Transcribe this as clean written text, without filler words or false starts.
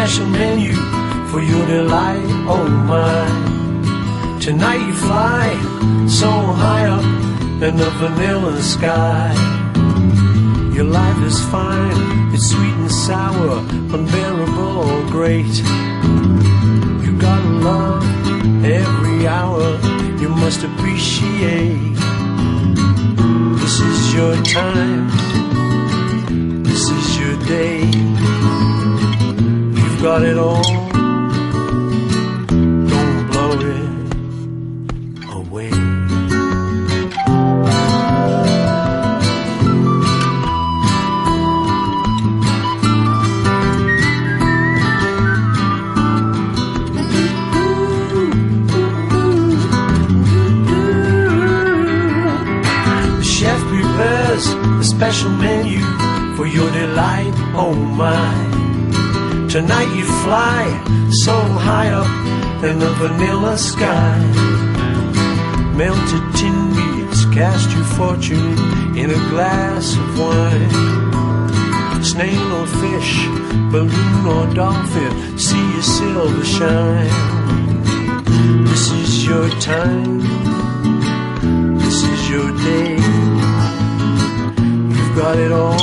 special menu for your delight, oh my. Tonight you fly so high up in the vanilla sky. Your life is fine, it's sweet and sour, unbearable or great. You gotta love every hour, you must appreciate. This is your time, this is your day. You've got it all, don't blow it away. A special menu for your delight, oh my. Tonight you fly so high up in the vanilla sky. Melted tin beads cast your fortune in a glass of wine. Snail or fish, balloon or dolphin, see your silver shine. This is your time, this is your day. Got it all,